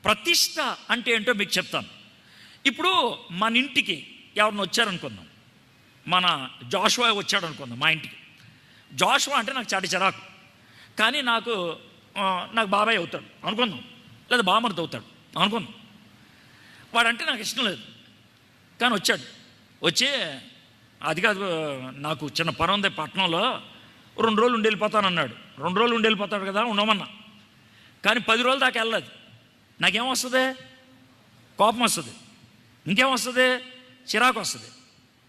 ప్రతిష్ట అంటే ఏంటో మీకు చెప్తాను. ఇప్పుడు మన ఇంటికి ఎవరిని వచ్చారనుకుందాం, మన జాషువా వచ్చాడు అనుకుందాం మా ఇంటికి. జాషువా అంటే నాకు చాటి చిరాకు, కానీ నాకు బాబాయ్ అవుతాడు అనుకుందాం, లేదా బామర్ది అవుతాడు అనుకుందాం. వాడంటే నాకు ఇష్టం లేదు, కానీ వచ్చాడు. వచ్చి అది కాదు, నాకు చిన్న పని ఉంది పట్టణంలో, 2 రోజులు ఉండి వెళ్ళిపోతాను అన్నాడు. 2 రోజులు ఉండి వెళ్ళిపోతాడు కదా, ఉండమన్నా. కానీ 10 రోజుల దాకా వెళ్ళలేదు. నాకేమొస్తుంది? కోపం వస్తుంది. ఇంకేమొస్తుంది? చిరాకు వస్తుంది.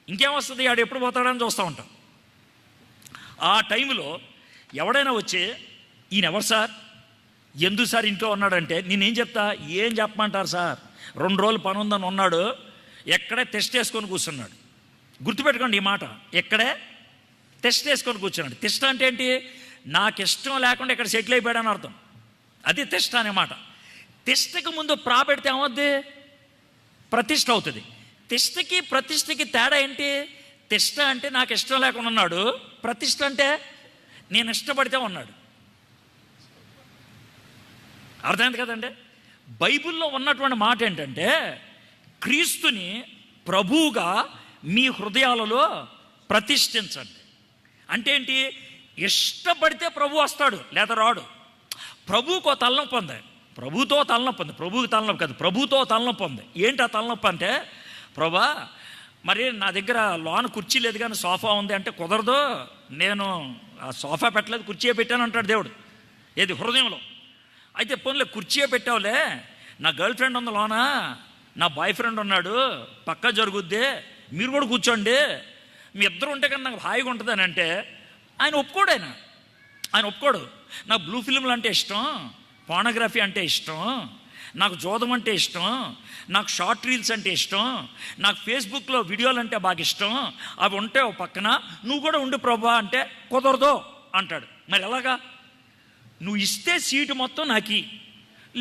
ఇంకేమొస్తుంది? ఆడు ఎప్పుడు పోతాడని చూస్తూ ఉంటాం. ఆ టైంలో ఎవడైనా వచ్చి, ఈయన ఎవరు సార్, ఎందుకు సార్ ఇంట్లో ఉన్నాడంటే నేనేం చెప్తా? ఏం చెప్పమంటారు సార్, 2 రోజులు పని ఉందని ఉన్నాడు, ఎక్కడే టెస్ట్ వేసుకొని కూర్చున్నాడు. గుర్తుపెట్టుకోండి ఈ మాట, ఎక్కడే టెస్ట్ వేసుకొని కూర్చున్నాడు. టెస్ట్ అంటే ఏంటి? నాకు ఇష్టం లేకుండా ఇక్కడ సెటిల్ అయిపోయాడని అర్థం. అది టెస్ట్ అనే మాట. టెస్ట్కి ముందు పెడితే ఏమవుద్ది? ప్రతిష్ట అవుతుంది. టెస్ట్కి ప్రతిష్టకి తేడా ఏంటి? టెస్ట్ అంటే నాకు ఇష్టం లేకుండా ఉన్నాడు, ప్రతిష్ట అంటే నేను ఇష్టపడితే ఉన్నాడు. అర్థమైంది కదండి? బైబిల్లో ఉన్నటువంటి మాట ఏంటంటే, క్రీస్తుని ప్రభువుగా మీ హృదయాలలో ప్రతిష్ఠించండి. అంటే ఏంటి? ఇష్టపడితే ప్రభు వస్తాడు, లేదా రాడు. ప్రభువుకో తలనొప్పి ఉంది, ప్రభుతో తలనొప్పి ఉంది. ప్రభువుకి తలనొప్పి కాదు, ప్రభుతో తలనొప్పి ఉంది. ఏంటి ఆ తలనొప్పి అంటే, ప్రభా మరి నా దగ్గర లోన కుర్చీ లేదు కానీ సోఫా ఉంది అంటే కుదరదు, నేను ఆ సోఫా పెట్టలేదు, కుర్చీ పెట్టాను అంటాడు దేవుడు. ఏది? హృదయంలో. అయితే పోన్లే కుర్చీయే పెట్టావులే, నా గర్ల్ ఫ్రెండ్ ఉంది లోన, నా బాయ్ ఫ్రెండ్ ఉన్నాడు, పక్కా జరుగుద్ది, మీరు కూడా కూర్చోండి, మీ ఇద్దరు ఉంటే కన్నా నాకు హాయిగా ఉంటుంది అని అంటే ఆయన ఒప్పుకోడు. ఆయన ఒప్పుకోడు. నాకు బ్లూ ఫిల్మ్లు అంటే ఇష్టం, పోర్నోగ్రఫీ అంటే ఇష్టం, నాకు జోదం అంటే ఇష్టం, నాకు షార్ట్ రీల్స్ అంటే ఇష్టం, నాకు ఫేస్బుక్లో వీడియోలు అంటే బాగా ఇష్టం, అవి ఉంటే ఓ పక్కన నువ్వు కూడా ఉండు ప్రభా అంటే కుదరదు అంటాడు. మరి ఎలాగా? నువ్వు ఇస్తే సీటు మొత్తం నాకి,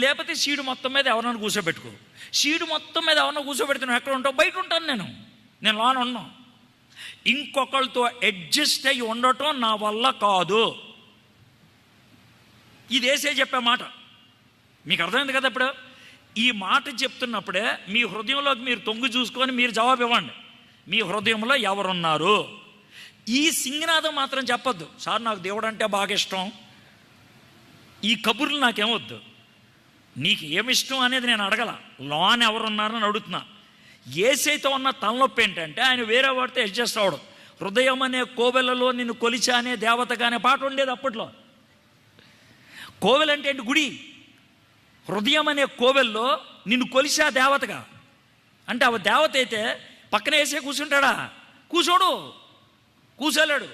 లేకపోతే సీటు మొత్తం మీద ఎవరన్నా కూర్చోబెట్టుకో. సీటు మొత్తం మీద ఎవరన్నా కూర్చోబెడితే నువ్వు ఎక్కడ ఉంటావు? బయట ఉంటాను నేను లోన ఉన్నాను. ఇంకొకరితో అడ్జస్ట్ అయ్యి ఉండటం నా వల్ల కాదు. ఇది వేసే చెప్పే మాట. మీకు అర్థమైంది కదా? ఇప్పుడు ఈ మాట చెప్తున్నప్పుడే మీ హృదయంలోకి మీరు తొంగి చూసుకొని మీరు జవాబు ఇవ్వండి. మీ హృదయంలో ఎవరున్నారు? ఈ సింగనాదం మాత్రం చెప్పొద్దు. సార్ నాకు దేవుడు అంటే బాగా ఇష్టం, ఈ కబుర్లు నాకేమొద్దు, నీకు ఏమిష్టం అనేది నేను అడగల, లోన్ ఎవరున్నారని అడుగుతున్నా. ఏసైతే ఉన్న తలనొప్పి ఏంటంటే ఆయన వేరే వాడితే అడ్జస్ట్ అవడం. హృదయం అనే కోవెలలో నిన్ను కొలిచా అనే దేవతగా అనే పాట ఉండేది అప్పట్లో. కోవెల అంటే ఏంటి? గుడి. హృదయం అనే కోవెల్లో నిన్ను కొలిచా దేవతగా అంటే ఆ దేవత అయితే పక్కన వేసే కూర్చుంటాడా? కూర్చోలేడు.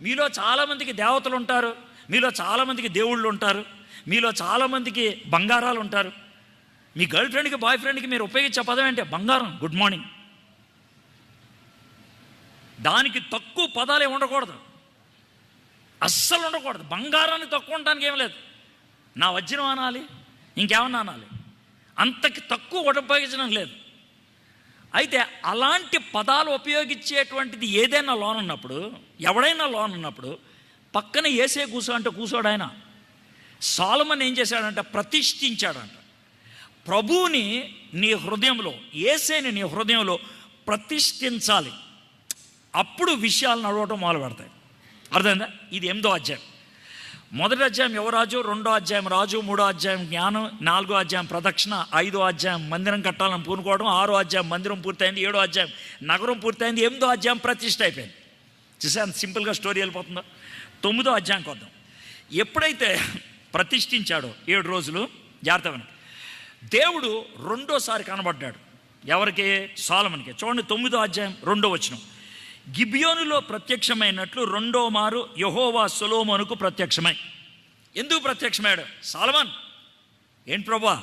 మీలో చాలామందికి దేవతలు ఉంటారు, మీలో చాలామందికి దేవుళ్ళు ఉంటారు, మీలో చాలామందికి బంగారాలు ఉంటారు. మీ గర్ల్ ఫ్రెండ్కి బాయ్ ఫ్రెండ్కి మీరు ఉపయోగించే పదం ఏంటి? బంగారం, గుడ్ మార్నింగ్. దానికి తక్కువ పదాలే ఉండకూడదు, అస్సలు ఉండకూడదు. బంగారాన్ని తక్కువ ఉండడానికి ఏం లేదు. నా వజ్రం అనాలి, ఇంకేమన్నా అనాలి, అంతకి తక్కువ ఉపయోగించడం లేదు. అయితే అలాంటి పదాలు ఉపయోగించేటువంటిది ఏదైనా లోన్ ఉన్నప్పుడు, ఎవడైనా లోన్ ఉన్నప్పుడు పక్కన ఏసే కూర్చో అంటే కూర్చోడు ఆయన. సొలొమోను ఏం చేశాడంటే ప్రతిష్ఠించాడంట. ప్రభువుని నీ హృదయంలో, ఏసేని నీ హృదయంలో ప్రతిష్ఠించాలి. అప్పుడు విషయాలు నడవటం మొదలు పెడతాయి. అర్థమైందా? ఇది 8వ అధ్యాయం. 1వ అధ్యాయం యువరాజు, 2వ అధ్యాయం రాజు, 3వ అధ్యాయం జ్ఞానం, 4వ అధ్యాయం ప్రదక్షిణ, 5వ అధ్యాయం మందిరం కట్టాలని పూనుకోవడం, 6వ అధ్యాయం మందిరం పూర్తయింది, 7వ అధ్యాయం నగరం పూర్తయింది, 8వ అధ్యాయం ప్రతిష్ఠ అయిపోయింది. చూసాను సింపుల్గా స్టోరీ వెళ్ళిపోతుందో. 9వ అధ్యాయంకి వద్దాం. ఎప్పుడైతే ప్రతిష్ఠించాడో 7 రోజులు, జాగ్రత్తగా దేవుడు రెండోసారి కనబడ్డాడు. ఎవరికి? సొలొమోనుకి. చూడండి 9వ అధ్యాయం 2వ వచనం. గిబియోనులో ప్రత్యక్షమైనట్లు 2వ మారు యెహోవా సొలొమోనుకు ప్రత్యక్షమై. ఎందుకు ప్రత్యక్షమయ్యాడు? సొలొమోన్ ఏంటి ప్రభా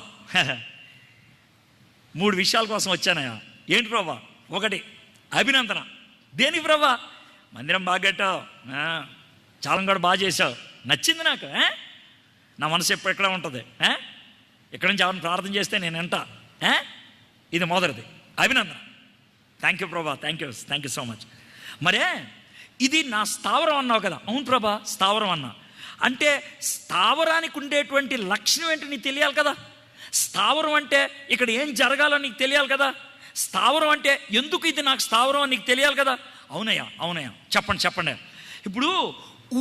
3 విషయాల కోసం వచ్చానయా. ఏంటి ప్రభా? 1 అభినందన. దేనికి ప్రభా? మందిరం బాగా కట్టావు, చాలా కూడా బాగా చేసావు, నచ్చింది నాకు, నా మనసు ఎప్పుడు ఎక్కడ ఉంటుంది, ఇక్కడి నుంచి ఎవరిని ప్రార్థన చేస్తే నేను ఎంత. ఇది మొదటిది, అభినందన. థ్యాంక్ యూ ప్రభా, థ్యాంక్ యూ సో మచ్. మరే ఇది నా స్థావరం అన్నావు కదా. అవును ప్రభా, స్థావరం అన్నా. అంటే స్థావరానికి ఉండేటువంటి లక్షణం ఏంటి నీకు తెలియాలి కదా. స్థావరం అంటే ఇక్కడ ఏం జరగాలో నీకు తెలియాలి కదా. స్థావరం అంటే ఎందుకు ఇది నాకు స్థావరం అని నీకు తెలియాలి కదా. అవునయ్యా చెప్పండి. ఇప్పుడు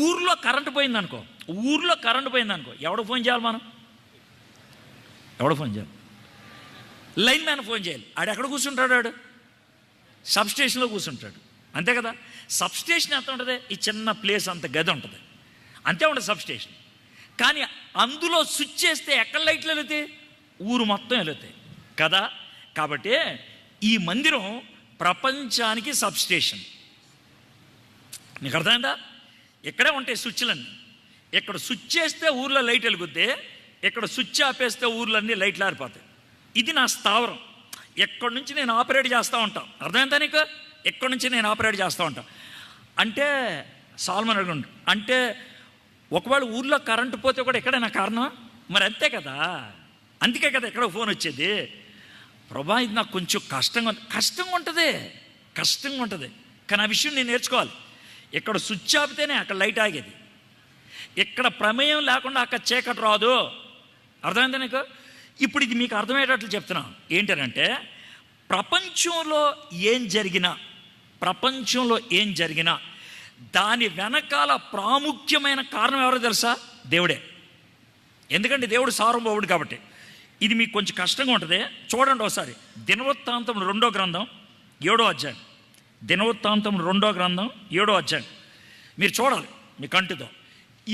ఊర్లో కరెంటు పోయిందనుకో, ఎవడు ఫోన్ చేయాలి? ఎవడు ఫోన్ చేయాలి? లైన్ మ్యాన్ ఫోన్ చేయాలి. ఆడు ఎక్కడ కూర్చుంటాడు? ఆడు సబ్స్టేషన్లో కూర్చుంటాడు, అంతే కదా. సబ్స్టేషన్ ఎంత ఉంటుంది? ఈ చిన్న ప్లేస్ అంత గది ఉంటుంది, అంతే ఉంటుంది సబ్స్టేషన్. కానీ అందులో స్విచ్ చేస్తే ఎక్కడ లైట్లు వెళుతాయి? ఊరు మొత్తం వెళుతాయి కదా. కాబట్టి ఈ మందిరం ప్రపంచానికి సబ్స్టేషన్. నీకు అర్థమైందా? ఇక్కడే ఉంటాయి స్విచ్లన్నీ. ఇక్కడ స్విచ్ చేస్తే ఊర్లో లైట్ వెలుగుద్ది, ఇక్కడ స్విచ్ ఆపేస్తే ఊర్లన్నీ లైట్లు ఆరిపోతాయి. ఇది నా స్థావరం. ఎక్కడి నుంచి నేను ఆపరేట్ చేస్తూ ఉంటాను. అర్థమైందా నీకు? ఎక్కడి నుంచి నేను ఆపరేట్ చేస్తూ ఉంటాను అంటే సాల్మన్ అడుగుంటు అంటే ఒకవేళ ఊర్లో కరెంటు పోతే కూడా ఎక్కడైనా కారణం? మరి అంతే కదా. అందుకే కదా ఎక్కడో ఫోన్ వచ్చేది. ప్రభా ఇది నాకు కొంచెం కష్టంగా ఉంటుంది. కానీ ఆ విషయం నేను నేర్చుకోవాలి. ఇక్కడ స్విచ్ ఆపితేనే అక్కడ లైట్ ఆగేది. ఇక్కడ ప్రమేయం లేకుండా అక్కడ చీకటి రాదు. అర్థమైందా నీకు? ఇప్పుడు ఇది మీకు అర్థమయ్యేటట్లు చెప్తున్నాను. ఏంటంటే ప్రపంచంలో ఏం జరిగినా దాని వెనకాల ప్రాముఖ్యమైన కారణం ఎవరో తెలుసా? దేవుడే. ఎందుకంటే దేవుడు సార్వభౌముడు కాబట్టి. ఇది మీకు కొంచెం కష్టంగా ఉంటుంది. చూడండి ఒకసారి దినవృత్తాంతం 2వ గ్రంథం 7వ అధ్యాయం. దినవృత్తాంతం 2వ గ్రంథం 7వ అధ్యాయం మీరు చూడాలి మీ కంటితో.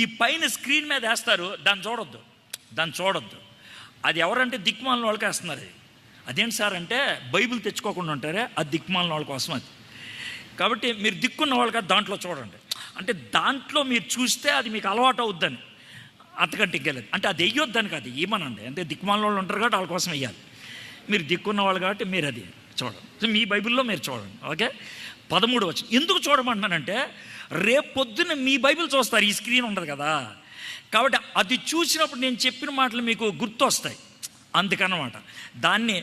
ఈ పైన స్క్రీన్ మీద వేస్తారు, దాన్ని చూడొద్దు. అది ఎవరంటే దిక్మాలిన వాళ్ళకి వేస్తున్నారు. అదేంటి సార్ అంటే బైబిల్ తెచ్చుకోకుండా ఉంటారే, అది దిక్మాలిన వాళ్ళ కోసం అది. కాబట్టి మీరు దిక్కున్న వాళ్ళకి దాంట్లో చూడండి. అంటే దాంట్లో మీరు చూస్తే అది మీకు అలవాటు అవుద్దని, అంతకంటే ఇంకెళ్ళదు. అంటే అది వెయ్యొద్దని కాదు, ఏమనండి. అంటే దిక్కుమాలిన వాళ్ళు ఉంటారు కాబట్టి వాళ్ళ కోసం వెయ్యాలి. మీరు దిక్కున్న వాళ్ళు కాబట్టి మీరు అది చూడండి. సో మీ బైబిల్లో మీరు చూడండి. ఓకే, 13 వచనం. ఎందుకు చూడమంటున్నానంటే రేపు పొద్దున్న మీ బైబిల్ చూస్తారు, ఈ స్క్రీన్ ఉండదు కదా. కాబట్టి అది చూసినప్పుడు నేను చెప్పిన మాటలు మీకు గుర్తు వస్తాయి, అందుకన్నమాట. దాన్ని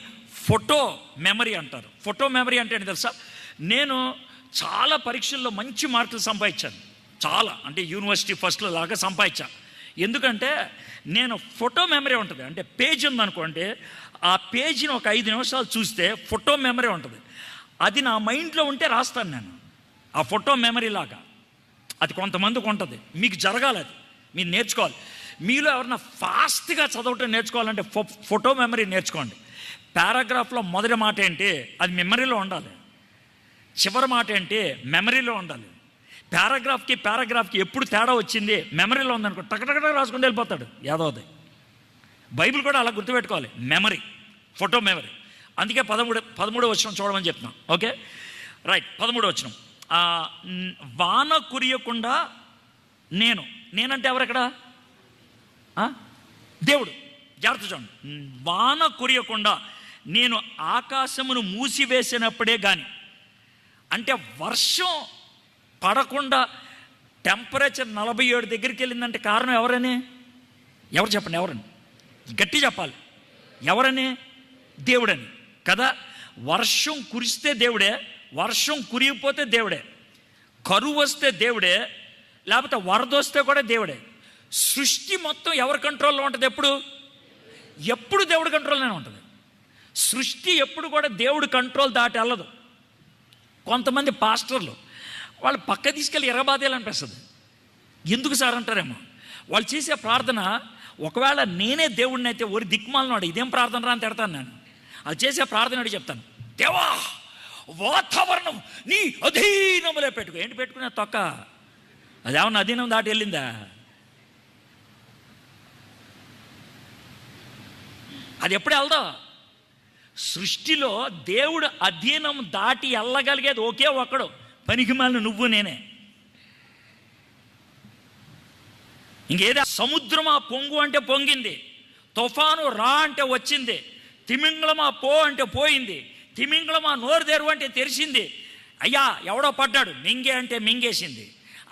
ఫోటో మెమరీ అంటారు. ఫోటో మెమరీ అంటే ఏంటి తెలుసా? నేను చాలా పరీక్షల్లో మంచి మార్కులు సంపాదించాను, చాలా అంటే యూనివర్సిటీ ఫస్ట్లో లాగా సంపాదించాను. ఎందుకంటే నేను ఫోటో మెమరీ ఉంటుంది. అంటే పేజ్ ఉందనుకోండి, ఆ పేజీని ఒక 5 నిమిషాలు చూస్తే ఫోటో మెమరీ ఉంటుంది. అది నా మైండ్లో ఉంటే రాస్తాను నేను, ఆ ఫోటో మెమరీ లాగా. అది కొంతమందికి ఉంటుంది, మీకు జరగాలి, అది మీరు నేర్చుకోవాలి. మీలో ఎవరన్నా ఫాస్ట్గా చదవటం నేర్చుకోవాలంటే ఫోటో మెమరీ నేర్చుకోండి. పారాగ్రాఫ్లో మొదటి మాట ఏంటి, అది మెమరీలో ఉండాలి. చివరి మాట ఏంటి, మెమరీలో ఉండాలి. పారాగ్రాఫ్కి ఎప్పుడు తేడా వచ్చింది మెమరీలో ఉందనుకో, టకటక రాసుకుంటూ వెళ్ళిపోతాడు యాదవది. బైబిల్ కూడా అలా గుర్తుపెట్టుకోవాలి, మెమరీ, ఫోటో మెమరీ. అందుకే 13వ వచనం చూడమని చెప్తున్నాం. Okay right. 13వ వచనం, వాన కురియకుండా నేనంటే ఎవరెక్కడ? దేవుడు. జాగ్రత్త చూడండి. వాన కురియకుండా నేను ఆకాశమును మూసివేసినప్పుడే కానీ, అంటే వర్షం పడకుండా టెంపరేచర్ 47 దగ్గరికి వెళ్ళిందంటే కారణం ఎవరని? ఎవరు చెప్పండి, ఎవరని? గట్టి చెప్పాలి, ఎవరని? దేవుడని కదా. వర్షం కురిస్తే దేవుడే, వర్షం కురిగిపోతే దేవుడే, కరువు వస్తే దేవుడే, లేకపోతే వరద వస్తే కూడా దేవుడే. సృష్టి మొత్తం ఎవరి కంట్రోల్లో ఉంటుంది? ఎప్పుడు దేవుడి కంట్రోల్లోనే ఉంటుంది. సృష్టి ఎప్పుడు కూడా దేవుడి కంట్రోల్ దాటి వెళ్ళదు. కొంతమంది పాస్టర్లు వాళ్ళు పక్క తీసుకెళ్ళి ఎరబాదేయాలనిపిస్తుంది. ఎందుకు సార్ అంటారేమో. వాళ్ళు చేసే ప్రార్థన, ఒకవేళ నేనే దేవుడిని అయితే ఒరి దిక్మాలనాడు ఇదేం ప్రార్థన రా అని తిడతాను నేను. అది చేసే ప్రార్థన అడిగి చెప్తాను, దేవా వాతావరణం నీ అధీనంలో పెట్టుకో. ఏంటి పెట్టుకునే తొక్క? అదేమన్నా అధీనం దాటి వెళ్ళిందా? అది ఎప్పుడు వెళ్దా? సృష్టిలో దేవుడు అధీనం దాటి వెళ్ళగలిగేది ఒకే ఒక్కడు, పనికిమాలిన నువ్వు నేనే. ఇంకేదో సముద్రమా పొంగు అంటే పొంగింది, తుఫాను రా అంటే వచ్చింది, తిమింగళమా పో అంటే పోయింది, తిమింగళమా నోరు తెరువు అంటే తెరిచింది. అయ్యా ఎవడో పడ్డాడు మింగే అంటే మింగేసింది,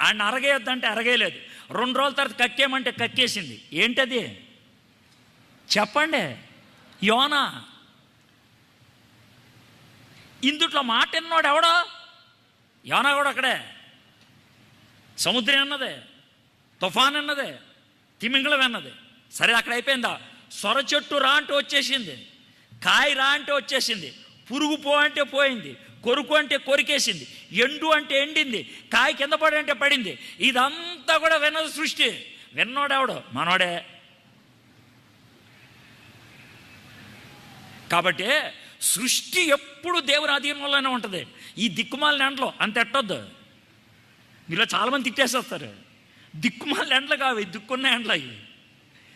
ఆయన అరగేయొద్దంటే అరగేయలేదు, 2 రోజుల తర్వాత కక్కేమంటే కక్కేసింది. ఏంటది చెప్పండి? యోనా. ఇందుట్లో మాట ఎన్నోడు ఎవడో? యోనా కూడా అక్కడే. సముద్రం అన్నదే, తుఫాన్ అన్నదే, తిమింగళం అన్నదే. సరే అక్కడ అయిపోయిందా? సొర చెట్టు రా అంటే వచ్చేసింది, కాయ రా అంటే వచ్చేసింది, పురుగు పో అంటే పోయింది, కొరుకు అంటే కొరికేసింది, ఎండు అంటే ఎండింది, కాయ కింద పడి అంటే పడింది. ఇదంతా కూడా విన్నది సృష్టి. విన్నోడెవడు? మనోడే. కాబట్టి సృష్టి ఎప్పుడు దేవుని అధీనంలోనే ఉంటుంది. ఈ దిక్కుమాలిన ఎండలో అంత ఎట్టొద్దు. మీలో చాలామంది తిట్టేసేస్తారు. దిక్కుమాలిన ఎండలు కావు, దిక్కున్న ఎండలు అవి.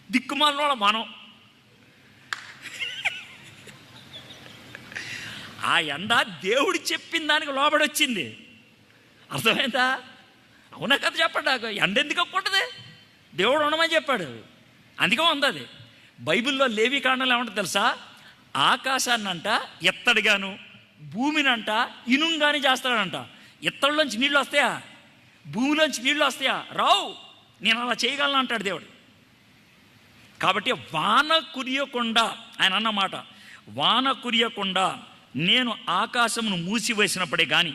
దిక్కుమాలిన వాళ్ళ మనం. ఆ ఎండ దేవుడు చెప్పిన దానికి లోబడి వచ్చింది. అర్థమైందా? అవునా కదా? చెప్పండి. నాకు ఎండ ఎందుకు ఒప్పుకుంటుంది? దేవుడు ఉండమని చెప్పాడు, అందుకే ఉంది. అది బైబిల్లో లేవికాండంలో ఏమంటుంది తెలుసా? ఆకాశాన్నంట ఎత్తడిగాను, భూమినంట ఇనుంగాని చేస్తాడంట. ఎత్తడిలోంచి నీళ్ళు వస్తాయా? భూమిలోంచి నీళ్ళు వస్తాయా? రావు. నేను అలా చేయగలను అంటాడు దేవుడు. కాబట్టి వాన కురియకుండా, ఆయన అన్నమాట, వాన కురియకుండా నేను ఆకాశమును మూసివేసినప్పుడే కానీ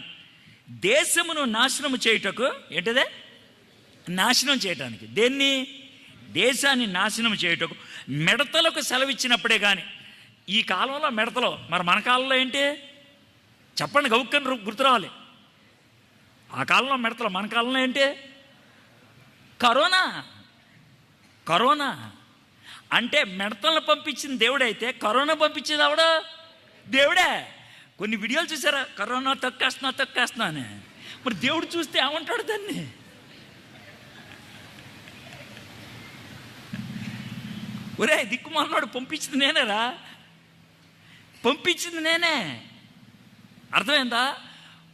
దేశమును నాశనము చేయుటకు, ఏంటిదే? నాశనం చేయటానికి. దేన్ని? దేశాన్ని నాశనం చేయుటకు మిడతలకు సెలవిచ్చినప్పుడే కానీ. ఈ కాలంలో మిడతలు, మరి మన కాలంలో ఏంటి చెప్పండి? గౌక్కని గుర్తు రావాలి. ఆ కాలంలో మిడతలు, మన కాలంలో ఏంటి? కరోనా. కరోనా అంటే మిడతలను పంపించిన దేవుడైతే కరోనా పంపించేది ఆవిడ దేవుడే. కొన్ని వీడియోలు చూసారా? కరోనా తొక్కేస్తున్నా అని. మరి దేవుడు చూస్తే ఏమంటాడు దాన్ని? ఒరే దిక్కుమాలనాడు, పంపించింది నేనేరా, పంపించింది నేనే. అర్థమైందా?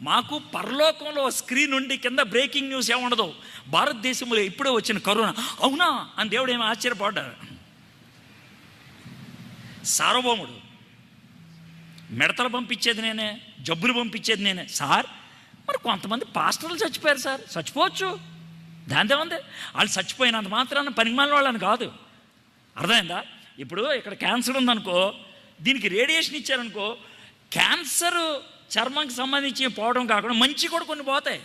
మాకు పరలోకంలో స్క్రీన్ ఉండి కింద బ్రేకింగ్ న్యూస్ ఏముండదు. భారతదేశంలో ఇప్పుడే వచ్చిన కరోనా, అవునా అని దేవుడు ఏమో ఆశ్చర్యపడ్డాడు. సార్వభౌముడు. మిడతలు పంపించేది నేనే, జబ్బులు పంపించేది నేనే. సార్ మరి కొంతమంది పాస్టర్లు చచ్చిపోయారు సార్. చచ్చిపోవచ్చు, దాంతో ఉంది. వాళ్ళు చచ్చిపోయినంత మాత్రాన పనికిమాలిన వాళ్ళని కాదు. అర్థమైందా? ఇప్పుడు ఇక్కడ క్యాన్సర్ ఉందనుకో, దీనికి రేడియేషన్ ఇచ్చారనుకో, క్యాన్సర్ చర్మంకి సంబంధించి పోవడం కాకుండా మంచి కూడా కొన్ని పోతాయి.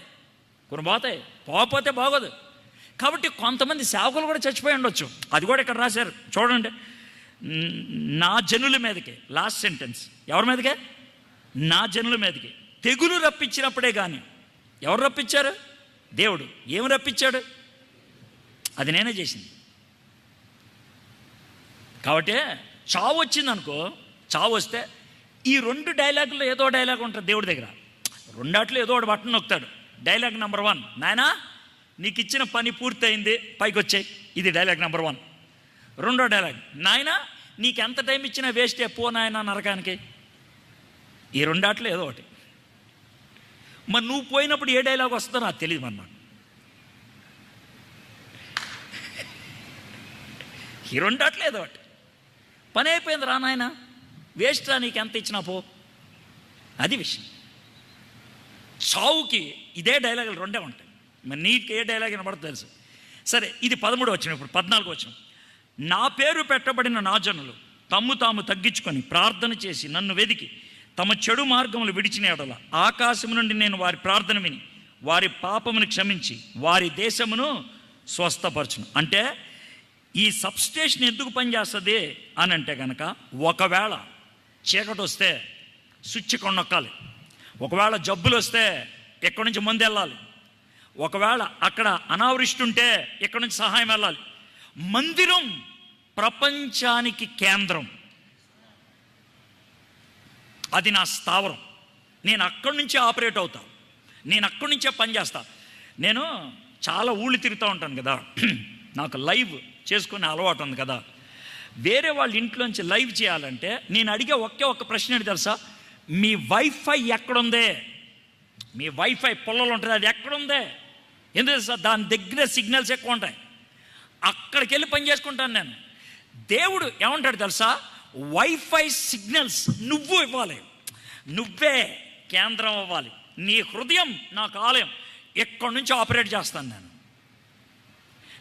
పోకపోతే బాగోదు. కాబట్టి కొంతమంది సేవకులు కూడా చచ్చిపోయి ఉండొచ్చు. అది కూడా ఇక్కడ రాశారు చూడండి. నా జనుల మీదకి, లాస్ట్ సెంటెన్స్, ఎవరి మీదకే? నా జనుల మీదకి తెగులు రప్పించినప్పుడే కానీ. ఎవరు రప్పించారు? దేవుడు. ఏమి రప్పించాడు? అది నేనే చేసింది. కాబట్టి చావు వచ్చిందనుకో, చావు వస్తే ఈ 2 డైలాగుల్లో ఏదో డైలాగ్ ఉంటుంది దేవుడి దగ్గర. 2 ఏదో ఒకటి బట్టన్ నొక్కుతాడు. డైలాగ్ నెంబర్ 1, నాయనా నీకు ఇచ్చిన పని పూర్తయింది, పైకి వచ్చాయి. ఇది డైలాగ్ నెంబర్ 1. రెండో డైలాగ్, నాయనా నీకు ఎంత టైం ఇచ్చినా వేస్టే, పో నాయనా నరకానికి. ఈ 2 ఏదో ఒకటి. మరి నువ్వు పోయినప్పుడు ఏ డైలాగ్ వస్తుందో నాకు తెలియదు. మరి నాకు ఈ 2 ఏదో ఒకటి. పని అయిపోయింది రా నాయన, వేస్ట్ రా, నీకు ఎంత ఇచ్చినా పో. అది విషయం. చావుకి ఇదే డైలాగులు 2 ఉంటాయి. మరి నీకు ఏ డైలాగ్ వినబడదు తెలుసు. సరే, ఇది 13 వచ్చిన. ఇప్పుడు 14 వచ్చిన. నా పేరు పెట్టబడిన నా జనులు తమ్ము తాము తగ్గించుకొని ప్రార్థన చేసి నన్ను వెదికి తమ చెడు మార్గములు విడిచిన ఎడల ఆకాశం నుండి నేను వారి ప్రార్థన విని వారి పాపమును క్షమించి వారి దేశమును స్వస్థపరచును. అంటే ఈ సబ్స్టేషన్ ఎందుకు పనిచేస్తుంది అని అంటే కనుక, ఒకవేళ చీకటి వస్తే స్విచ్ ఇక్కడ నొక్కాలి, ఒకవేళ జబ్బులు వస్తే ఎక్కడి నుంచి మందు వెళ్ళాలి, ఒకవేళ అక్కడ అనావృష్టి ఉంటే ఎక్కడి నుంచి సహాయం వెళ్ళాలి. మందిరం ప్రపంచానికి కేంద్రం. అది నా స్థావరం. నేను అక్కడి నుంచే ఆపరేట్ అవుతా, నేను అక్కడి నుంచే పనిచేస్తా. నేను చాలా ఊళ్ళు తిరుగుతూ ఉంటాను కదా, నాకు లైవ్ చేసుకునే అలవాటు ఉంది కదా. వేరే వాళ్ళ ఇంట్లోంచి లైవ్ చేయాలంటే నేను అడిగే ఒక్క ప్రశ్న ఏంటి తెలుసా? మీ వైఫై ఎక్కడుందే? మీ వైఫై పొలంలో ఉంటుంది, అది ఎక్కడుందే? ఎందుకు సార్? దాని దగ్గర సిగ్నల్స్ ఎక్కువ ఉంటాయి, అక్కడికి వెళ్ళి పని చేసుకుంటాను నేను. దేవుడు ఏమంటాడు తెలుసా? వైఫై సిగ్నల్స్ నువ్వు ఇవ్వాలి, నువ్వే కేంద్రం అవ్వాలి. నీ హృదయం నాకు ఆలయం, ఎక్కడి నుంచి ఆపరేట్ చేస్తాను నేను.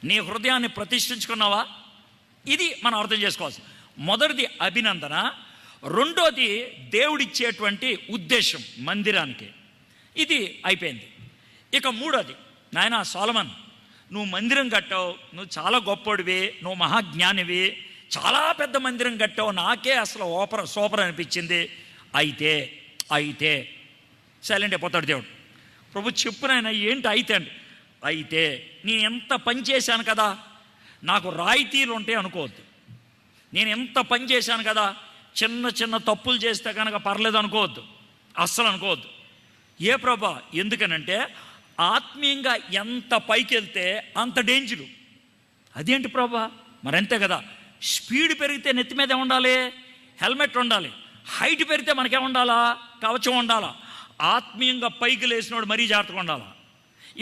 నీ హృదయాన్ని ప్రతిష్ఠించుకున్నావా? ఇది మనం అర్థం చేసుకోవాల్సి. మొదటిది అభినందన, రెండోది దేవుడిచ్చేటువంటి ఉద్దేశం మందిరానికి. ఇది అయిపోయింది. ఇక మూడోది, నాయనా సొలొమన్, నువ్వు మందిరం కట్టావు, నువ్వు చాలా గొప్పోడివి, నువ్వు మహాజ్ఞానివి, చాలా పెద్ద మందిరం కట్టావు, నాకే అసలు సూపర్ అనిపించింది. అయితే సైలెంట్ అయిపోతాడు దేవుడు. ప్రభు చెప్పునైనా ఏంటి అయితే అండి, అయితే నేను ఎంత పని చేశాను కదా, నాకు రాయితీలు ఉంటాయి అనుకోవద్దు. నేను ఎంత పని చేశాను కదా, చిన్న తప్పులు చేస్తే కనుక పర్లేదు అనుకోవద్దు, అస్సలు అనుకోవద్దు. ఏ ప్రభా, ఎందుకనంటే ఆత్మీయంగా ఎంత పైకి వెళ్తే అంత డేంజరు. అదేంటి ప్రభా, మరంతే కదా. స్పీడ్ పెరిగితే నెత్తి మీద ఉండాలి, హెల్మెట్ ఉండాలి. హైట్ పెరిగితే మనకే ఉండాలా, కవచం ఉండాలా. ఆత్మీయంగా పైకి లేచినోడు మరీ జాగ్రత్తగా ఉండాలా.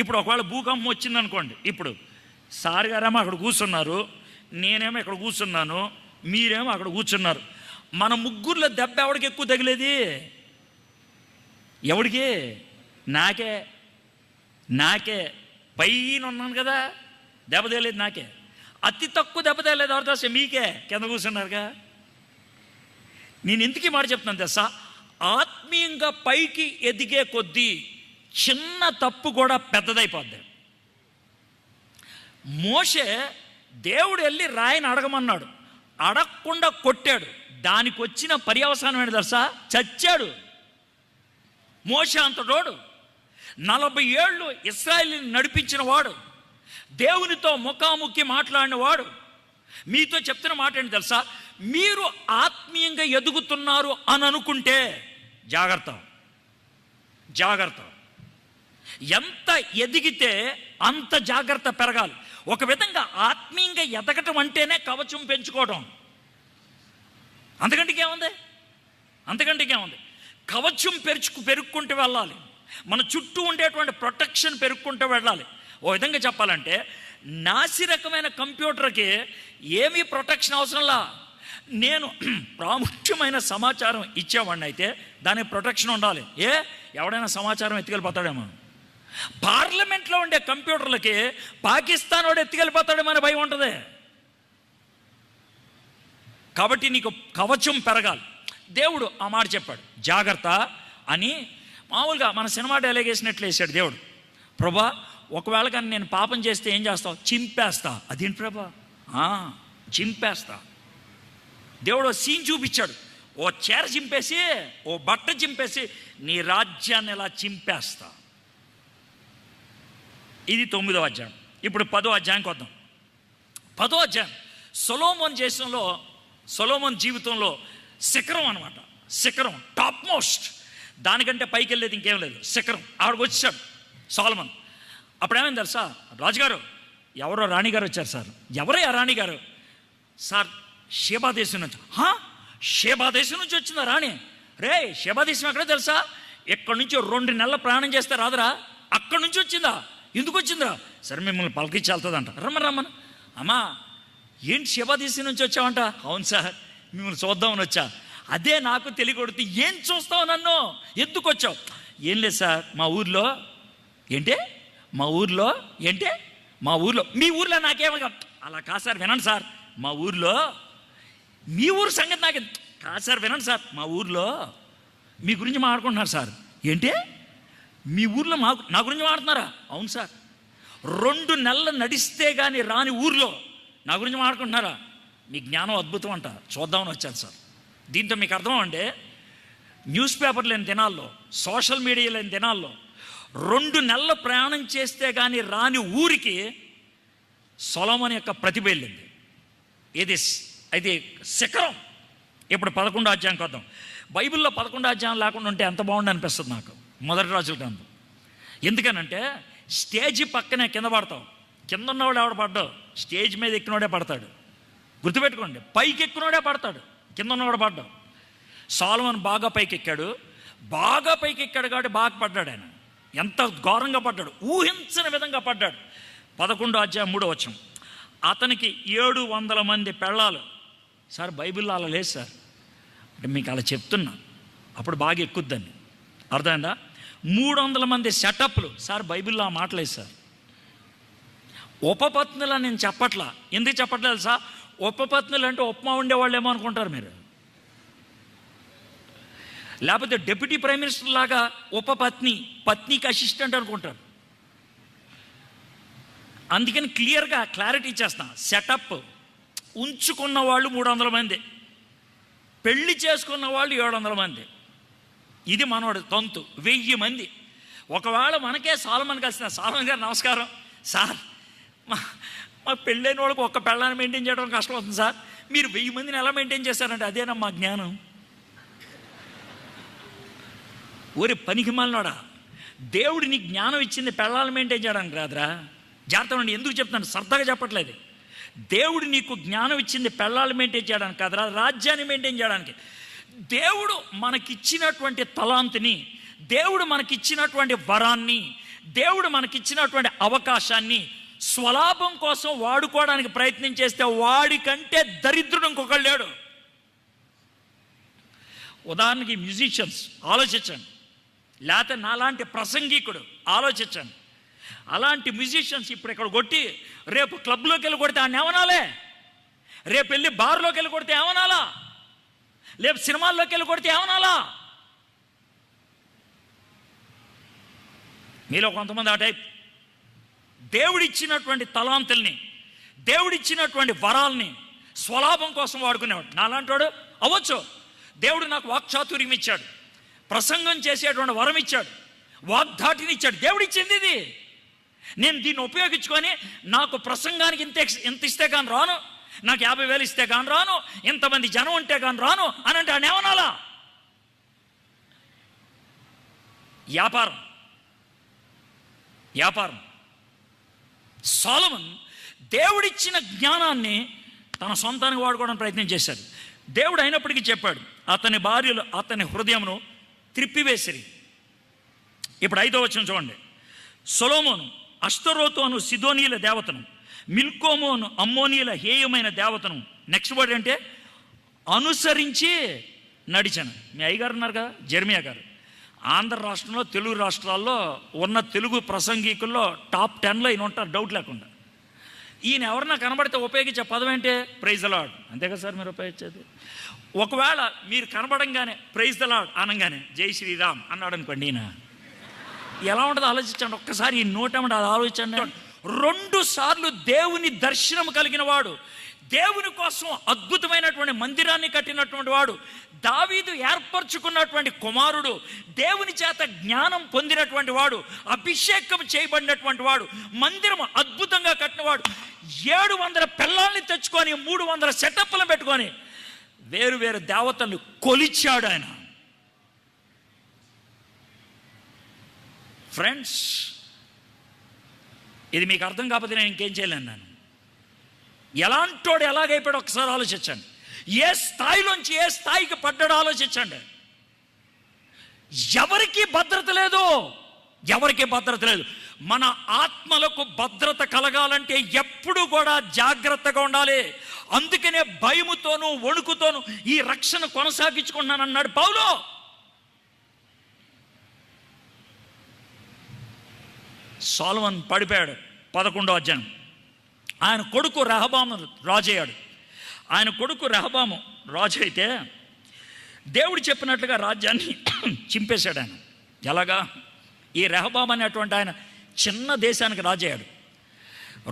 ఇప్పుడు ఒకవేళ భూకంపం వచ్చిందనుకోండి, ఇప్పుడు సార్ గారేమో అక్కడ కూర్చున్నారు, నేనేమో ఇక్కడ కూర్చున్నాను, మీరేమో అక్కడ కూర్చున్నారు. మన ముగ్గురులో దెబ్బ ఎవడికి ఎక్కువ తగిలేది? ఎవడికి? నాకే పైన ఉన్నాను కదా, దెబ్బ తేలేదు నాకే. అతి తక్కువ దెబ్బ తేలేదు ఎవరితో? మీకే, కింద కూర్చున్నారుగా. నేను ఎందుకు మాట చెప్తున్నాను తెలుసా? ఆత్మీయంగా పైకి ఎదిగే కొద్దీ చిన్న తప్పు కూడా పెద్దదైపోద్ది. మోషే దేవుడు వెళ్ళి రాయిని అడగమన్నాడు, అడగకుండా కొట్టాడు. దానికి వచ్చిన పర్యవసానం ఏంటి తెలుసా? చచ్చాడు. మోషే అంతటోడు, 40 ఏళ్ళు ఇశ్రాయేలుని నడిపించిన వాడు, దేవునితో ముఖాముఖి మాట్లాడిన వాడు. మీతో చెప్తున్న మాట ఏంటి తెలుసా? మీరు ఆత్మీయంగా ఎదుగుతున్నారు అని అనుకుంటే జాగ్రత్త. ఎంత ఎదిగితే అంత జాగ్రత్త పెరగాలి. ఒక విధంగా ఆత్మీయంగా ఎదగటం అంటేనే కవచం పెంచుకోవడం. అంతకంటే ఏముంది? కవచం పెరుక్కుంటూ వెళ్ళాలి. మన చుట్టూ ఉండేటువంటి ప్రొటెక్షన్ పెరుక్కుంటూ వెళ్ళాలి. ఓ విధంగా చెప్పాలంటే నాసిరకమైన కంప్యూటర్కి ఏమీ ప్రొటెక్షన్ అవసరంలా. నేను ప్రాముఖ్యమైన సమాచారం ఇచ్చేవాడిని అయితే దానికి ప్రొటెక్షన్ ఉండాలి. ఎవడైనా సమాచారం ఎత్తుకెళ్ళిపోతాడేమో. పార్లమెంట్లో ఉండే కంప్యూటర్లకి పాకిస్తాన్ వాడు ఎత్తుకెళ్ళిపోతాడేమో అని భయం ఉంటుంది. కాబట్టి నీకు కవచం పెరగాలి. దేవుడు ఆ మాట చెప్పాడు, జాగ్రత్త అని. మామూలుగా మన సినిమా డైలాగ్ వేసినట్లు వేసాడు దేవుడు. ప్రభా, ఒకవేళ కానీ నేను పాపం చేస్తే ఏం చేస్తావు? చింపేస్తా. అదేంటి ప్రభా? చింపేస్తా. దేవుడు సీన్ చూపించాడు. ఓ చీర చింపేసి, ఓ బట్ట చింపేసి నీ రాజ్యాన్ని ఎలా చింపేస్తా. ఇది 9వ అధ్యాయం. ఇప్పుడు 10వ అధ్యాయానికి వద్దాం. 10వ అధ్యాయం సొలొమోన్ జీవితంలో శిఖరం అనమాట. శిఖరం, టాప్ మోస్ట్. దానికంటే పైకి వెళ్ళేది ఇంకేం లేదు. శిఖరం. ఆవిడకి వచ్చాడు సొలొమోన్. అప్పుడు ఏమైంది తెలుసా? రాజుగారు, ఎవరో రాణిగారు వచ్చారు సార్. ఎవరే ఆ రాణిగారు? సార్, షేబా దేశం నుంచి. షేబా దేశం నుంచి వచ్చిందా రాణి? షేబా దేశం ఎక్కడో తెలుసా? ఎక్కడి నుంచి 2 నెలల ప్రయాణం చేస్తే రాదురా? అక్కడి నుంచి వచ్చిందా? ఎందుకు వచ్చిందిరా? సరే, మిమ్మల్ని పలకిచ్చి వెళ్తుందంట. రమ్మని. అమ్మా, ఏంటి షేబా దేశం నుంచి వచ్చావంట? అవును సార్, మిమ్మల్ని చూద్దామని వచ్చా. అదే నాకు తెలియకొడితే, ఏం చూస్తావు నన్ను? ఎందుకు వచ్చావు? ఏం లేదు సార్, మా ఊర్లో. మీ ఊర్లో నాకేమో అలా కాదు సార్, వినండి సార్. మా ఊర్లో, మీ ఊరు సంగతి నాకు కాదు సార్, వినండి సార్. మా ఊర్లో మీ గురించి మాట్లాడుకుంటున్నారు సార్. మీ ఊర్లో నా గురించి మాట్లాడుతున్నారా? అవును సార్. 2 నెలలు నడిస్తే కానీ రాని ఊర్లో నా గురించి మాట్లాడుకుంటున్నారా? మీ జ్ఞానం అద్భుతం అంట, చూద్దామని వచ్చాను సార్. దీంతో మీకు అర్థం అంటే, న్యూస్ పేపర్ లేని దినాల్లో, సోషల్ మీడియా లేని దినాల్లో 2 నెలల ప్రయాణం చేస్తే కానీ రాని ఊరికి సొలొమోను యొక్క ప్రతిభ వెళ్ళింది. ఇది శిఖరం. ఇప్పుడు 11వ అధ్యాయానికి వద్దాం. బైబిల్లో 11వ అధ్యాయం లేకుండా ఉంటే ఎంత బాగుండి అనిపిస్తుంది నాకు. మొదటి రాజుల గ్రంథం. ఎందుకనంటే స్టేజ్ పక్కనే కింద పడతావు. కింద ఉన్నవాడు ఎవడు పడ్డావు? స్టేజ్ మీద ఎక్కినోడే పడతాడు. గుర్తుపెట్టుకోండి, పైకి ఎక్కినోడే పడతాడు, కింద ఉన్నవాడు పడ్డావు. సొలొమోను బాగా పైకి ఎక్కాడు కాబట్టి బాగా పడ్డాడు. ఆయన ఎంత ఘోరంగా పడ్డాడు, ఊహించని విధంగా పడ్డాడు. 11వ అధ్యాయం 3వ వచనం. అతనికి 700 మంది పెళ్ళాలు. సార్, బైబిల్లో అలా లేదు సార్. అంటే మీకు అలా చెప్తున్నా, అప్పుడు బాగా ఎక్కుద్దని అర్థమైందా? 300 మంది సెటప్లు. సార్, బైబిల్లో ఆ మాటలేదు సార్. ఉపపత్నులు నేను చెప్పట్లా. ఎందుకు చెప్పట్లేదు సార్? ఉపపత్నులు అంటే ఉప్మా ఉండేవాళ్ళు ఏమో అనుకుంటారు మీరు. లేకపోతే డిప్యూటీ ప్రైమ్ మినిస్టర్ లాగా పత్నికి అసిస్టెంట్ అనుకుంటారు. అందుకని క్లియర్గా క్లారిటీ ఇచ్చేస్తాను. సెటప్ ఉంచుకున్న వాళ్ళు 300 మంది, పెళ్లి చేసుకున్న వాళ్ళు 700 మంది. ఇది మనోడు తంతు 1000 మంది. ఒకవేళ మనకే సాలమన్ కలిసిన, సాలమన్ గారు నమస్కారం సార్, మా పెళ్ళైన వాళ్ళకి ఒక్క పెళ్ళాన్ని మెయింటైన్ చేయడం కష్టం అవుతుంది సార్, మీరు 1000 మందిని ఎలా మెయింటైన్ చేస్తారంటే అదేనా మా జ్ఞానం. ఊరి పనికి మాలినోడా, దేవుడు నీకు జ్ఞానం ఇచ్చింది పెళ్ళాలను మెయింటైన్ చేయడానికి రాదురా. జాగ్రత్త అండి, ఎందుకు చెప్తాను, సరదాగా చెప్పట్లేదు. దేవుడు నీకు జ్ఞానం ఇచ్చింది పెళ్ళాలు మెయింటైన్ చేయడానికి కాదురా, రాజ్యాన్ని మెయింటైన్ చేయడానికి. దేవుడు మనకిచ్చినటువంటి తలాంతిని, దేవుడు మనకిచ్చినటువంటి వరాన్ని, దేవుడు మనకిచ్చినటువంటి అవకాశాన్ని స్వలాభం కోసం వాడుకోవడానికి ప్రయత్నం చేస్తే వాడికంటే దరిద్రుడు ఇంకొకళ్ళు లేడు. ఉదాహరణకి మ్యూజిషియన్స్ ఆలోచించండి, లేకపోతే నాలాంటి ప్రసంగికుడు ఆలోచించండి. అలాంటి మ్యూజిషియన్స్ ఇప్పుడు ఇక్కడ కొట్టి రేపు క్లబ్లోకి వెళ్ళి కొడితే ఆయన ఏమనాలే, రేపు వెళ్ళి బార్లోకి వెళ్ళి కొడితే ఏమనాలా, రేపు సినిమాల్లోకి వెళ్ళి కొడితే ఏమనాలా. మీలో కొంతమంది ఆ టైప్ దేవుడిచ్చినటువంటి తలాంతుల్ని, దేవుడిచ్చినటువంటి వరాల్ని స్వలాభం కోసం వాడుకునేవాడు. నాలాంటి వాడు అవ్వచ్చు. దేవుడు నాకు వాక్చాతుర్యం ఇచ్చాడు, ప్రసంగం చేసేటువంటి వరం ఇచ్చాడు, వాగ్దాటిని ఇచ్చాడు, దేవుడిచ్చింది ఇది. నేను దీన్ని ఉపయోగించుకొని నాకు ప్రసంగానికి ఇంత ఇస్తే కానీ రాను, నాకు 50,000 ఇస్తే కానీ రాను, ఇంతమంది జనం ఉంటే కానీ రాను అని అంటే ఆయన ఏమనాలా. వ్యాపారం. సొలొమన్ దేవుడిచ్చిన జ్ఞానాన్ని తన సొంతానికి వాడుకోవడానికి ప్రయత్నం చేశాడు. దేవుడు అయినప్పటికీ చెప్పాడు, అతని భార్యలు అతని హృదయమును త్రిప్పివేసిరి. ఇప్పుడు 5వ వచనం చూడండి. సొలొమోను అష్టరోతు అను సిదోనీయుల దేవతను, మిల్కోము అను అమ్మోనీయుల హేయమైన దేవతను, నెక్స్ట్ వర్డ్ అంటే అనుసరించి నడిచాను. మీ అయ్యగారు ఉన్నారుగా, జెర్మియా గారు, ఆంధ్ర రాష్ట్రంలో తెలుగు రాష్ట్రాల్లో ఉన్న తెలుగు ప్రసంగికుల్లో టాప్ 10లో ఈయన ఉంటారు, డౌట్ లేకుండా. ఈయన ఎవరన్నా కనబడితే ఉపయోగించే పదం ఏంటి? Praise the lord. అంతే కదా సార్ మీరు ఉపయోగించేది. ఒకవేళ మీరు కనబడంగానే ప్రైజ్ ద లార్డ్ అనగానే జై శ్రీరామ్ అన్నాడు అనుకోండి, ఈయన ఎలా ఉంటుందో ఆలోచించండి. ఒక్కసారి ఈ నోటేమంటే అది ఆలోచించండి. 2 సార్లు దేవుని దర్శనం కలిగిన వాడు, దేవుని కోసం అద్భుతమైనటువంటి మందిరాన్ని కట్టినటువంటి వాడు, దావీదు ఏర్పరచుకున్నటువంటి కుమారుడు, దేవుని చేత జ్ఞానం పొందినటువంటి వాడు, అభిషేకం చేయబడినటువంటి వాడు, మందిరం అద్భుతంగా కట్టినవాడు, 700 పిల్లల్ని తెచ్చుకొని 300 సెటప్లను పెట్టుకొని వేరు వేరు దేవతల్ని కొలిచాడు ఆయన. ఫ్రెండ్స్, ఇది మీకు అర్థం కాకపోతే నేను ఇంకేం చేయలేను. నేను ఎలాంటోడు ఎలాగైపోయాడు ఒకసారి ఆలోచించండి. ఏ స్థాయిలోంచి ఏ స్థాయికి పడ్డాడో ఆలోచించండి. ఎవరికి భద్రత లేదు. మన ఆత్మలకు భద్రత కలగాలంటే ఎప్పుడు కూడా జాగ్రత్తగా ఉండాలి. అందుకనే భయముతోనూ వణుకుతోనూ ఈ రక్షణ కొనసాగించుకున్నానన్నాడు పౌలు. సొలొమోను పడిపోయాడు. 11వ అధ్యాయం. ఆయన కొడుకు రెహబాము రాజయ్యాడు. ఆయన కొడుకు రెహబాము రాజు అయితే దేవుడు చెప్పినట్లుగా రాజ్యాన్ని చింపేశాడు ఆయన. ఎలాగా? ఈ రెహబాము అనేటువంటి ఆయన చిన్న దేశానికి రాజయ్యాడు.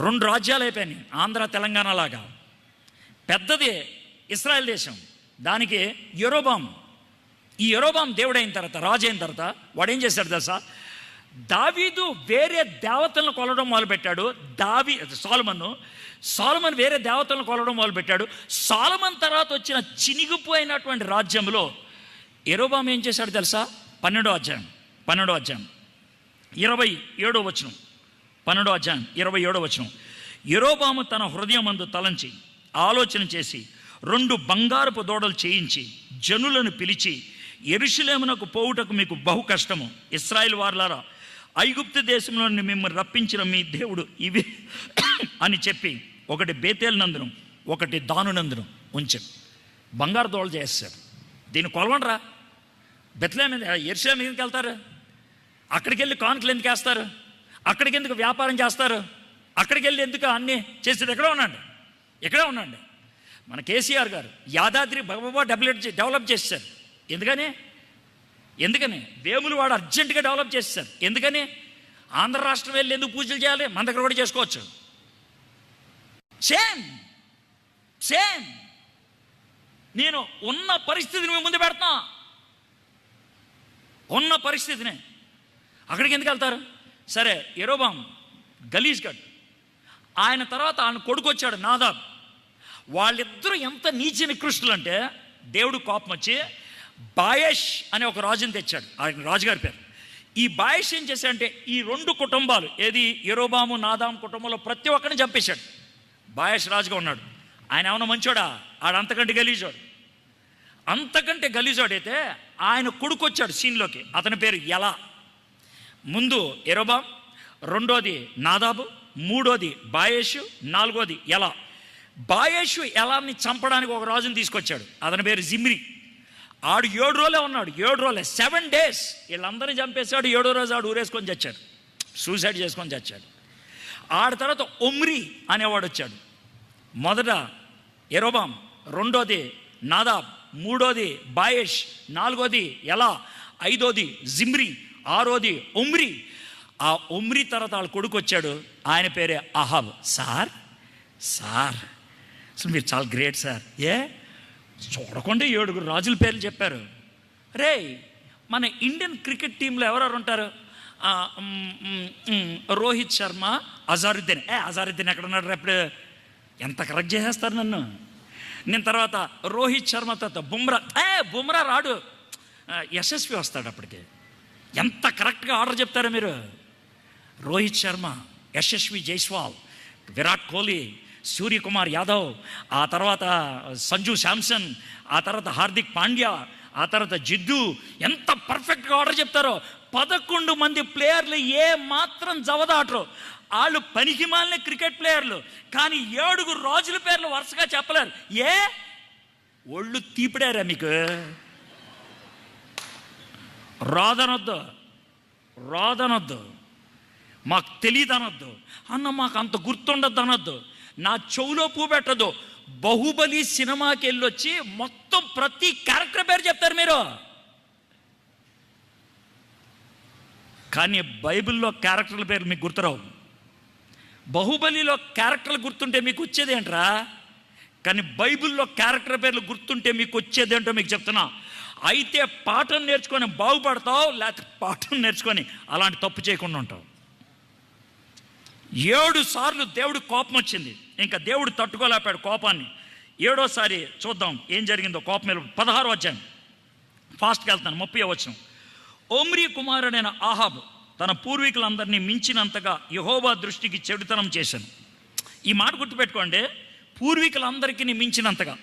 2 రాజ్యాలు అయిపోయినాయి, ఆంధ్ర తెలంగాణ లాగా. పెద్దది ఇశ్రాయేల్ దేశం, దానికి యెరోబాము. ఈ యెరోబాము దేవుడు అయిన తర్వాత, రాజు అయిన తర్వాత వాడు ఏం చేశాడు తెలుసా? దావీదు వేరే దేవతలను కొలవడం మొదలుపెట్టాడు. సొలొమోను వేరే దేవతలను కొలవడం మొదలుపెట్టాడు. సొలొమోను తర్వాత వచ్చిన చినిగిపోయినటువంటి రాజ్యంలో యెరోబాము ఏం చేశాడు తెలుసా? 12వ అధ్యాయం 27వ వచనం. 12వ అధ్యాయం 27వ వచనం. యెరోబాము తన హృదయమందు తలంచి ఆలోచన చేసి 2 బంగారపు దూడలు చేయించి జనులను పిలిచి, యెరూషలేమునకు పోవుటకు మీకు బహు కష్టము. ఇశ్రాయేలు వారలారా, ఐగుప్తు దేశంలో మిమ్మల్ని రప్పించిన మీ దేవుడు ఇవి అని చెప్పి, ఒకటి బేతేలు నందును ఒకటి దాను నందును ఉంచాడు. బంగారు దోళ చేస్తారు. దీన్ని కొలవండిరా. బెత్లెహేము యెరూషలేము ఎందుకు వెళ్తారు? అక్కడికి వెళ్ళి కానుకలు ఎందుకు వేస్తారు? అక్కడికి ఎందుకు వ్యాపారం చేస్తారు? అక్కడికి వెళ్ళి ఎందుకు అన్నీ చేసేది? ఇక్కడే ఉండండి. మన కేసీఆర్ గారు యాదాద్రి బాబా డెవలప్ చేశారు. ఎందుకని వేములు వాడు అర్జెంటుగా డెవలప్ చేశారు. ఎందుకని? ఆంధ్ర రాష్ట్రం వెళ్ళి ఎందుకు పూజలు చేయాలి? మన దగ్గర కూడా చేసుకోవచ్చు. సేమ్. నేను ఉన్న పరిస్థితిని మీ ముందు పెడతా, ఉన్న పరిస్థితిని. అక్కడికి ఎందుకు వెళ్తారు? సరే, యెరోబాము గలీజ్ గడ్, ఆయన తర్వాత ఆయన కొడుకు వచ్చాడు నాదాబ్. వాళ్ళిద్దరూ ఎంత నీచ నికృష్టులు అంటే దేవుడు కోపం వచ్చి బాయష్ అనే ఒక రాజుని తెచ్చాడు. ఆయన రాజుగారి పేరు. ఈ బాయష్ ఏం చేశాడంటే ఈ రెండు కుటుంబాలు, ఏది యెరోబాము నాదాబు కుటుంబంలో ప్రతి ఒక్కరిని చంపేశాడు. బాయష్ రాజుగా ఉన్నాడు. ఆయన ఏమన్నా మంచోడా? ఆడంతకంటే గలీజోడు. అంతకంటే గలీజోడైతే ఆయన కొడుకు వచ్చాడు సీన్లోకి. అతని పేరు ఎలా. ముందు యెరోబాము, రెండోది నాదాబు, మూడోది బాయేషు, నాలుగోది ఎలా. బాయేషు ఎలాని చంపడానికి ఒక రాజుని తీసుకొచ్చాడు. అతని పేరు జిమ్రీ. ఆడు 7 రోజులే ఉన్నాడు. 7 రోజులే, 7 days వీళ్ళందరినీ చంపేశాడు. 7వ రోజు ఆడు ఊరేసుకొని చచ్చాడు, సూసైడ్ చేసుకొని చచ్చాడు. ఆడి తర్వాత ఒమ్రీ అనేవాడు వచ్చాడు. మొదట యెరోబాము, రెండోది నాదాబ్, మూడోది బాయేష్, నాలుగోది ఎలా, ఐదోది జిమ్రీ, ఆరోది ఒమ్రీ. ఆ ఒమ్రీ తర్వాత వాళ్ళ కొడుకు వచ్చాడు. ఆయన పేరే అహాబ్. సార్ అసలు మీరు చాలా గ్రేట్ సార్. చూడకుండా 7 రాజుల పేర్లు చెప్పారు. రే, మన ఇండియన్ క్రికెట్ టీంలో ఎవరెవరు ఉంటారు? రోహిత్ శర్మ, అజారుద్దీన్. అజారుద్దీన్ ఎక్కడ ఉన్నాడు? రేపు ఎంత కరెక్ట్ చేసేస్తారు నన్ను. నేను తర్వాత రోహిత్ శర్మ తర్వాత బుమ్రా రాడు, యశస్వి వస్తాడు అప్పటికి. ఎంత కరెక్ట్గా ఆర్డర్ చెప్తారా మీరు? రోహిత్ శర్మ, యశస్వి జైస్వాల్, విరాట్ కోహ్లీ, సూర్యకుమార్ యాదవ్, ఆ తర్వాత సంజు శాంసన్, ఆ తర్వాత హార్దిక్ పాండ్యా, ఆ తర్వాత జిద్దు. ఎంత పర్ఫెక్ట్గా ఆర్డర్ చెప్తారో. 11 మంది ప్లేయర్లు ఏ మాత్రం జవదాటరు. వాళ్ళు పనికిమాలిన క్రికెట్ ప్లేయర్లు. కానీ 7 రాజుల పేర్లు వరుసగా చెప్పలేరు. ఒళ్ళు తీపిడారా మీకు? రాదనొద్దు, మాకు తెలియదు అనొద్దు అన్న, మాకు అంత గుర్తుండద్దు అనొద్దు, నా చెవులో పూ పెట్టదు. బాహుబలి సినిమాకి వెళ్ళొచ్చి మొత్తం ప్రతి క్యారెక్టర్ పేరు చెప్తారు మీరు. కానీ బైబిల్లో క్యారెక్టర్ల పేర్లు మీకు గుర్తురావు. బాహుబలిలో క్యారెక్టర్లు గుర్తుంటే మీకు వచ్చేది ఏంట్రా? కానీ బైబిల్లో క్యారెక్టర్ పేర్లు గుర్తుంటే మీకు వచ్చేది ఏంటో మీకు చెప్తున్నా. అయితే పాఠం నేర్చుకొని బాగుపడతావు, లేకపోతే పాఠం నేర్చుకొని అలాంటి తప్పు చేయకుండా ఉంటావు. 7 సార్లు దేవుడు కోపం వచ్చింది. ఇంకా దేవుడు తట్టుకోలేపాడు కోపాన్ని. 7వసారి చూద్దాం ఏం జరిగిందో. కోపం మీద 16వ అధ్యాయం, ఫాస్ట్గా వెళ్తాను, 30వ వచనం. ఒమ్రీ కుమారుడైన అహాబు తన పూర్వీకులందరినీ మించినంతగా యెహోవా దృష్టికి చెడుతనం చేశాను. ఈ మాట గుర్తుపెట్టుకోండి, పూర్వీకులందరికీ మించినంతగా.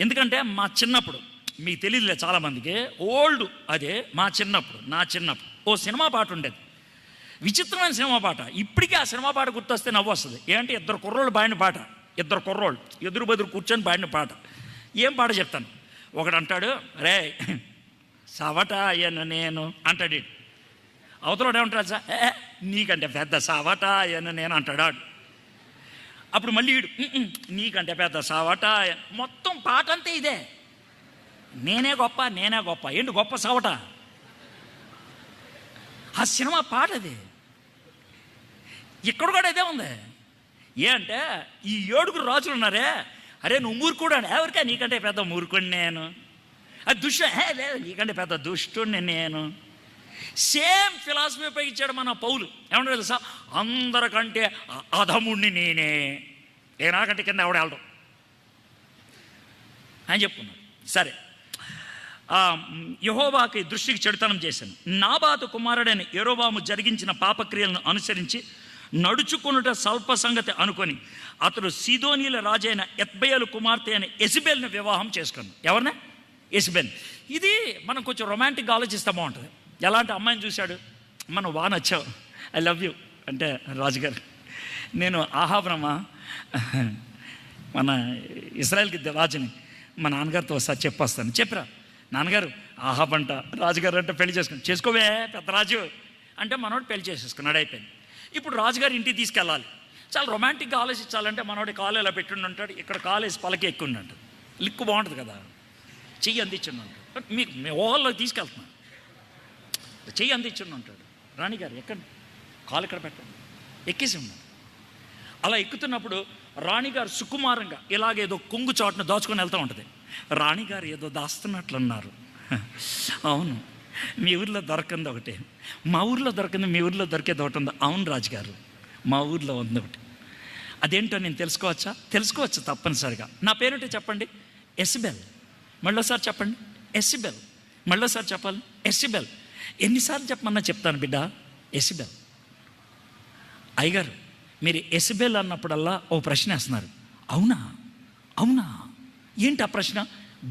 ఎందుకంటే మా చిన్నప్పుడు, మీకు తెలియదులే చాలామందికి, ఓల్డ్ అదే నా చిన్నప్పుడు ఓ సినిమా పాట ఉండేది, విచిత్రమైన సినిమా పాట. ఇప్పటికీ ఆ సినిమా పాట గుర్తొస్తే నవ్వు వస్తుంది. ఏంటి? 2 కుర్రోళ్ళు పాడిన పాట. 2 కుర్రోళ్ళు ఎదురు బెదురు కూర్చొని పాడిన పాట. ఏం పాట చెప్తాను. ఒకడు అంటాడు, రే సవట అయ్యాను నేను అంటాడు. అవతల ఏమంటాడు సార్, నీకంటే పెద్ద సవట అయ్యాను నేను అంటాడు. అప్పుడు మళ్ళీ వీడు, నీకంటే పెద్ద సవట. మొత్తం పాట అంతే ఇదే. నేనే గొప్ప. ఏంటి గొప్ప సవట? ఆ సినిమా పాట అది. ఇక్కడ కూడా ఇదే ఉంది. అంటే ఈ 7 రాజులు ఉన్నారే, అరే నువ్వు మూర్ఖుడు అని. ఎవరికా? నీకంటే పెద్ద మూర్ఖుడిని నేను. అది లేదు, నీకంటే పెద్ద దుష్టుడిని నేను. సేమ్ ఫిలాసఫీ ఉపయోగించాడు మన పౌలు. ఏమన్నా తెలుసా? అందరికంటే అధముడిని నేనే నాకంటే కింద ఎవడ వెళ్ళడం అని చెప్పుకున్నాడు. సరే, యెహోవాకి దృష్టికి చెడుతనం చేశాను. నాబాతు కుమారుడైన యెరోబాము జరిగించిన పాపక్రియలను అనుసరించి నడుచుకున్నట స్వల్ప సంగతి అనుకొని అతడు సీదోనీల రాజైన ఎత్బయలు కుమార్తె అయిన యెజబెల్ని వివాహం చేసుకున్నాడు. ఎవరినే? యెజబెల్. ఇది మనం కొంచెం రొమాంటిక్గా ఆలోచిస్తే బాగుంటుంది. ఎలాంటి అమ్మాయిని చూశాడు? మనం బాగా నచ్చావు, ఐ లవ్ యూ అంటే రాజుగారు, నేను ఆహాబ్రమా మన ఇశ్రాయేల్కి రాజుని మా నాన్నగారితో ఒకసారి చెప్పొస్తాను. చెప్పరా నాన్నగారు, ఆహాబ్ అంట రాజుగారు అంటే పెళ్లి చేసుకోవే పెద్ద రాజు అంటే మనోడు పెళ్లి చేసేసుకున్నాడు. అయిపోయింది. ఇప్పుడు రాజుగారు ఇంటికి తీసుకెళ్ళాలి. చాలా రొమాంటిక్గా ఆలోచించాలంటే మనోడి కాలు ఇలా పెట్టుండి ఉంటాడు, ఇక్కడ కాలేసి పలకి ఎక్కుండి అంటాడు. లిక్కు బాగుంటుంది కదా. చెయ్యి అందించండి అంటాడు. మీకు మీ ఓహల్లోకి తీసుకెళ్తున్నాను, చెయ్యి అందించండి అంటాడు. రాణిగారు ఎక్కండి, కాలు ఇక్కడ పెట్టండి. ఎక్కేసి ఉన్నాడు. అలా ఎక్కుతున్నప్పుడు రాణిగారు సుకుమారంగా ఇలాగేదో కొంగు చాటును దాచుకొని వెళ్తూ ఉంటుంది. రాణిగారు ఏదో దాస్తున్నట్లున్నారు. అవును, మీ ఊర్లో దొరకంది ఒకటి, మా ఊర్లో దొరకంది, మీ ఊర్లో దొరికేది ఒకటి ఉంది. అవును రాజుగారు, మా ఊర్లో ఉంది ఒకటి. అదేంటో నేను తెలుసుకోవచ్చా? తెలుసుకోవచ్చు తప్పనిసరిగా. నా పేరేంటో చెప్పండి. ఎసిబెల్. మళ్ళీసారి చెప్పండి. ఎసిబెల్. మళ్ళీసారి చెప్పాలి. ఎసిబెల్. ఎన్నిసార్లు చెప్పమన్నా చెప్తాను బిడ్డ. ఎసిబెల్. అయ్యగారు, మీరు ఎసిబెల్ అన్నప్పుడల్లా ఓ ప్రశ్న వేస్తున్నారు. అవునా? అవునా? ఏంటి ఆ ప్రశ్న?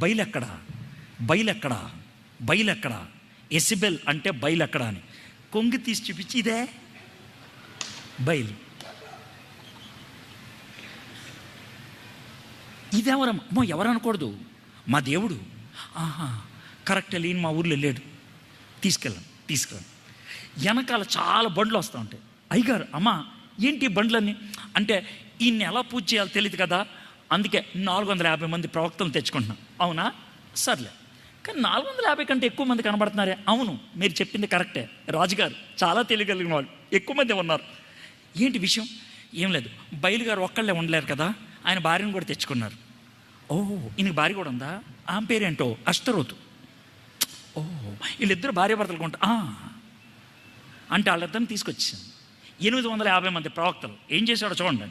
బయలెక్కడా, బయలెక్కడా, బయలెక్కడా? ఎసిబెల్ అంటే బయలెక్కడా అని కొంగి తీసి చూపించి, ఇదే బయలు. ఇదెవరమ్మో? ఎవరు అనకూడదు, మా దేవుడు. ఆహా, కరెక్ట్, లేని మా ఊర్లో వెళ్ళాడు, తీసుకెళ్ళాను. వెనకాల చాలా బండ్లు వస్తూ ఉంటాయి. అయ్యగారు, అమ్మా ఏంటి బండ్లన్నీ అంటే, ఈయన్ని ఎలా పూజ చేయాలో తెలియదు కదా, అందుకే 450 మంది ప్రవక్తలు తెచ్చుకుంటున్నాం. అవునా? సర్లే, కానీ 450 కంటే ఎక్కువ మంది కనబడుతున్నారే. అవును, మీరు చెప్పింది కరెక్టే రాజుగారు, చాలా తెలియగలిగిన వాళ్ళు ఎక్కువ మంది ఉన్నారు. ఏంటి విషయం? ఏం లేదు, బయలుగారు ఒక్కళ్ళే ఉండలేరు కదా, ఆయన భార్యను కూడా తెచ్చుకున్నారు. ఓహో, ఈయనకి భార్య కూడా ఉందా? ఆమె పేరేంటో అష్టరోతు. ఓహో, వీళ్ళిద్దరు భార్యాభర్తలు కొంట అంటే వాళ్ళిద్దరిని తీసుకొచ్చాను. 850 మంది ప్రవక్తలు. ఏం చేశాడో చూడండి.